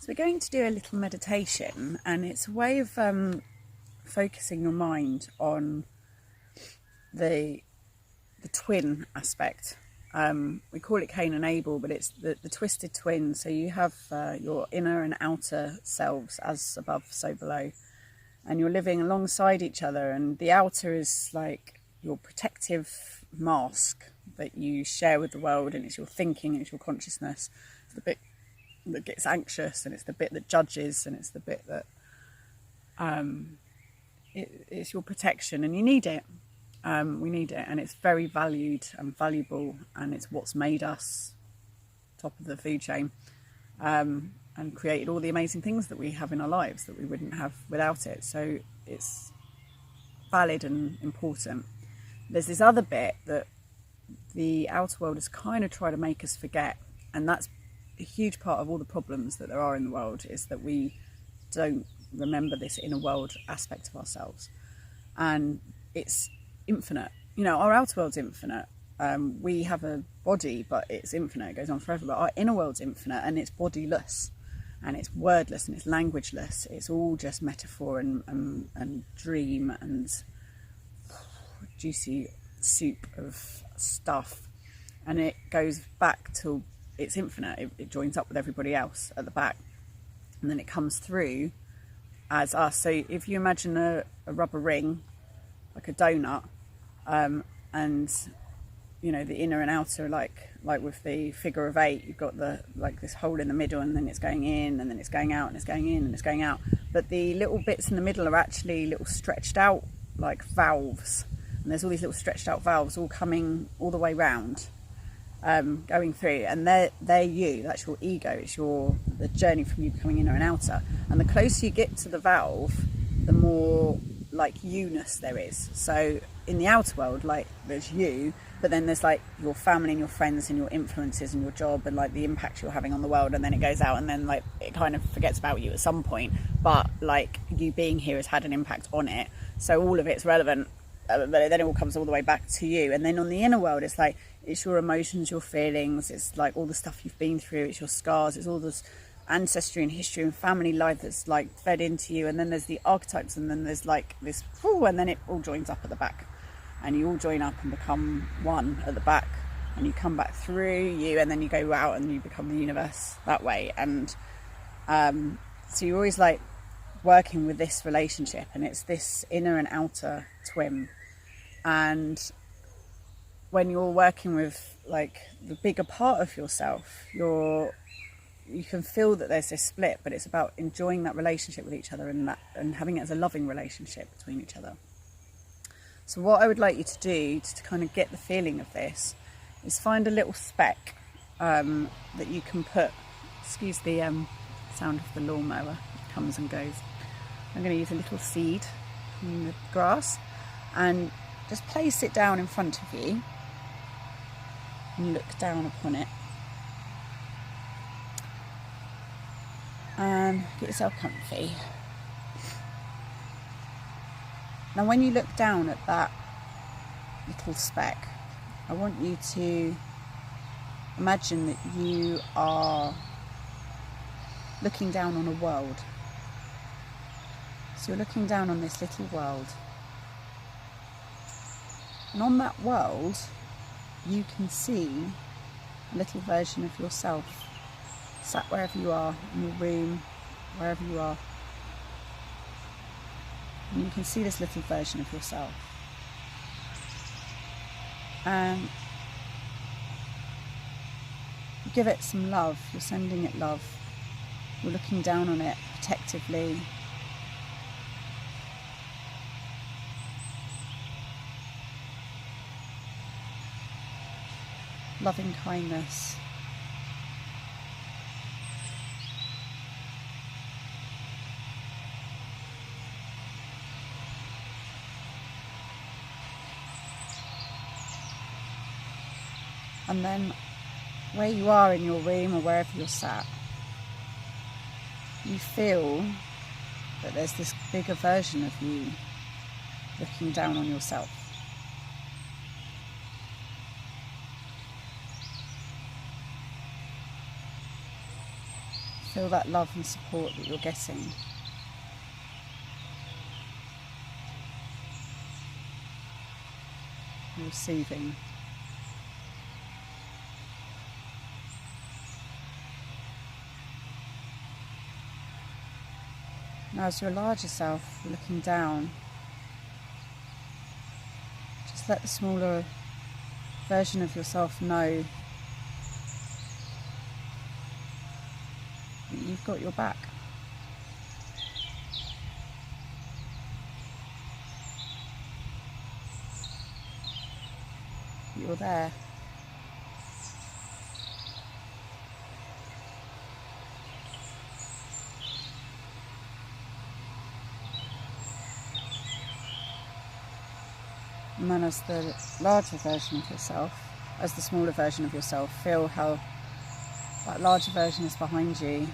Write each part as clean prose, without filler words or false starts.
So we're going to do a little meditation, and it's a way of focusing your mind on the twin aspect. We call it Cain and Abel, but it's the twisted twin. So you have your inner and outer selves, as above, so below, and you're living alongside each other. And the outer is like your protective mask that you share with the world, and it's your thinking, and it's your consciousness. It's the bit that gets anxious, and it's the bit that judges, and it's the bit that it's your protection, and you need it. We need it, and it's very valued and valuable, and it's what's made us top of the food chain, and created all the amazing things that we have in our lives that we wouldn't have without it. So it's valid and important. There's this other bit that the outer world has kind of tried to make us forget, and that's a huge part of all the problems that there are in the world, is that we don't remember this inner world aspect of ourselves. And it's infinite. You know, our outer world's infinite. We have a body, but it's infinite. It goes on forever. But our inner world's infinite, and it's bodiless, and it's wordless, and it's languageless. It's all just metaphor and dream and juicy soup of stuff. And it goes back to it's infinite. It joins up with everybody else at the back, and then it comes through as us. So if you imagine a rubber ring, like a donut, and you know, the inner and outer, like with the figure of 8, you've got the this hole in the middle, and then it's going in, and then it's going out, and it's going in, and it's going out. But the little bits in the middle are actually little stretched out like valves, and there's all these little stretched out valves all coming all the way round, going through, and they're you. That's your ego. It's the journey from you becoming inner and outer. And the closer you get to the valve, the more like you-ness there is. So in the outer world, like, there's you, but then there's like your family and your friends and your influences and your job and like the impact you're having on the world, and then it goes out, and then like it kind of forgets about you at some point, but like you being here has had an impact on it, so all of it's relevant, but then it all comes all the way back to you. And then on the inner world, it's like it's your emotions, your feelings, it's like all the stuff you've been through, it's your scars, it's all this ancestry and history and family life that's like fed into you. And then there's the archetypes, and then there's like this, and then it all joins up at the back, and you all join up and become one at the back, and you come back through you, and then you go out and you become the universe that way. And so you're always like working with this relationship, and it's this inner and outer twin. And when you're working with like the bigger part of yourself, you can feel that there's this split, but it's about enjoying that relationship with each other, and having it as a loving relationship between each other. So what I would like you to do to kind of get the feeling of this is find a little speck that you can put, excuse the sound of the lawnmower, it comes and goes. I'm going to use a little seed in the grass, and just place it down in front of you and look down upon it. And get yourself comfy. Now when you look down at that little speck, I want you to imagine that you are looking down on a world. So you're looking down on this little world. And on that world, you can see a little version of yourself, sat wherever you are, in your room, wherever you are. And you can see this little version of yourself. And you give it some love, you're sending it love. You're looking down on it protectively. Loving kindness. And then where you are in your room or wherever you're sat, you feel that there's this bigger version of you looking down on yourself. Feel that love and support that you're getting. You're receiving. Now as your larger self looking down, just let the smaller version of yourself know that you've got your back. You're there. And then as the larger version of yourself, as the smaller version of yourself, feel how that larger version is behind you.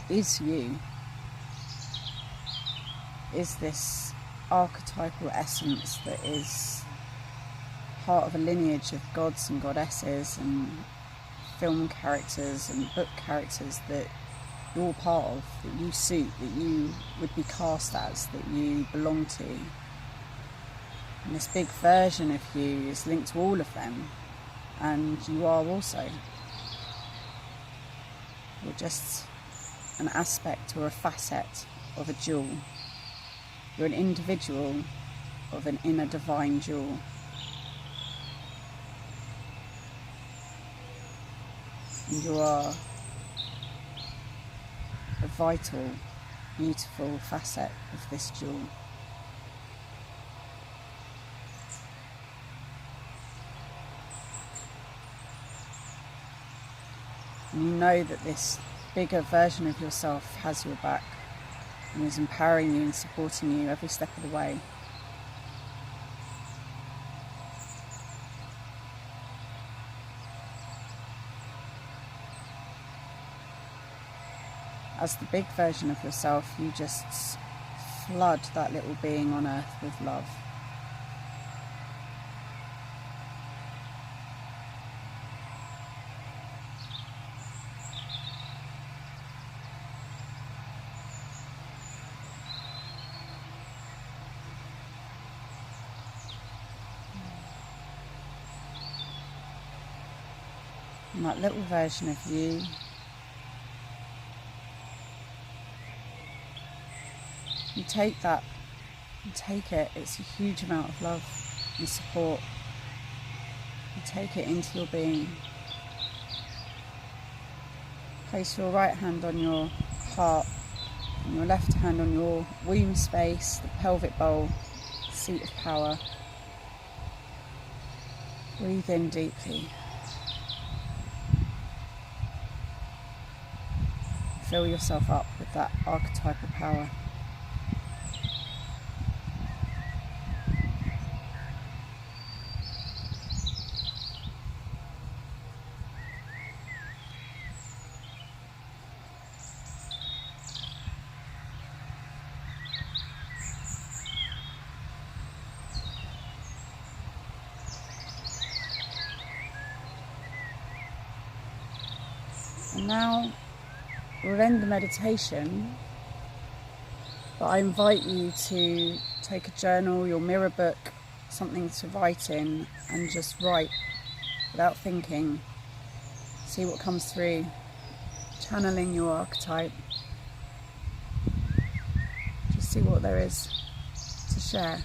Is you. Is this archetypal essence that is part of a lineage of gods and goddesses and film characters and book characters that you're part of, that you suit, that you would be cast as, that you belong to. And this big version of you is linked to all of them, and you are also. You're just an aspect or a facet of a jewel. You're an individual of an inner divine jewel. And you are a vital, beautiful facet of this jewel. And you know that this bigger version of yourself has your back and is empowering you and supporting you every step of the way. As the big version of yourself, you just flood that little being on earth with love. And that little version of you take that, you take it, it's a huge amount of love and support. You take it into your being. Place your right hand on your heart and your left hand on your womb space, the pelvic bowl, seat of power. Breathe in deeply. Fill yourself up with that archetypal power. And now we'll end the meditation, but I invite you to take a journal, your mirror book, something to write in, and just write without thinking. See what comes through, channeling your archetype. Just see what there is to share.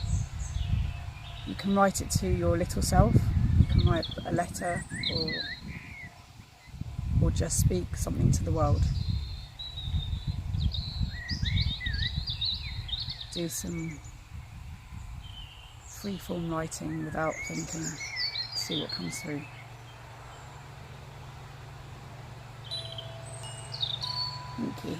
You can write it to your little self, you can write a letter or just speak something to the world. Do some free-form writing without thinking. See what comes through. Thank you.